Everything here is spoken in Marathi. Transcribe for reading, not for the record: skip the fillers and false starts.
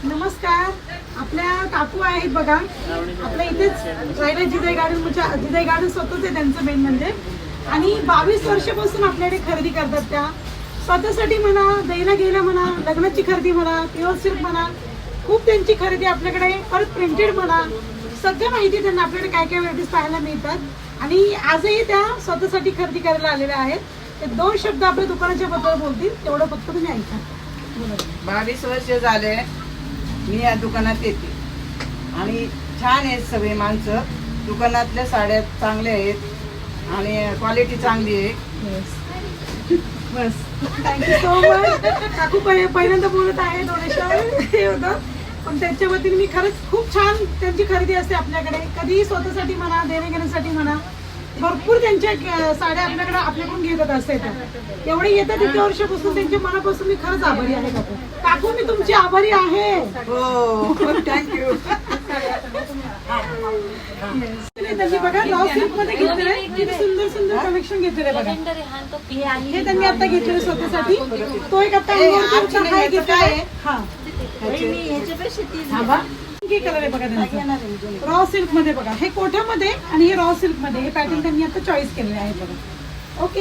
नमस्कार. आपल्या काकू आहेत बघा, आपल्या इथेच राहिला जिजाई गार्डन, म्हणजे जिजाई गार्डन स्वतःच आहे त्यांचं मेन म्हणजे. आणि 22 वर्षापासून आपल्याकडे खरेदी करतात त्या. स्वतःसाठी म्हणा, द्यायला गेलं म्हणा, लग्नाची खरेदी म्हणा, प्युअर सिल्क म्हणा, खूप त्यांची खरेदी आपल्याकडे. परत प्रिंटेड म्हणा, सगळं माहिती त्यांना आपल्याकडे काय काय व्हरायटीज पाहायला मिळतात. आणि आजही त्या स्वतःसाठी खरेदी करायला आलेल्या आहेत. ते 2 शब्द आपल्या दुकानाच्या बद्दल बोलतील, तेवढं फक्त तुम्ही ऐका. 22 वर्ष झाले मी या दुकानात येते आणि छान आहेत सगळे माणसं. दुकानातल्या साड्या चांगल्या आहेत आणि क्वालिटी चांगली आहे. बस, थँक्यू सो मच. काकू पहिल्यांदा बोलत आहे, थोडंसं हे होतं, पण त्यांच्या वतीने मी खरंच खूप छान त्यांची खरेदी असते आपल्याकडे. कधीही स्वतःसाठी म्हणा, देणे घेण्यासाठी म्हणा, भरपूर त्यांच्या साड्या आपल्याकडे आपल्याकडून घेतात असते. एवढे येतात इतक्या वर्षापासून, त्यांच्या मनापासून मी खरंच आभारी आहे काकू. काकू मी तुमची आभारी आहे. हो, थँक्यू. त्यांनी बघा रॉ सिल्क मध्ये घेतलेलं आहे, किती सुंदर सुंदर कलेक्शन घेतलेलं आहे बघा. हे त्यांनी आता घेतलेलं स्वतःसाठी. तो एक आता हाय घेतला आहे. हा, कलर आहे बघा त्यांचा, रॉ सिल्क मध्ये बघा. हे कोठ्यामध्ये आणि हे रॉ सिल्क मध्ये, हे पॅटर्न त्यांनी आता चॉईस केलेले आहे बघा. ओके.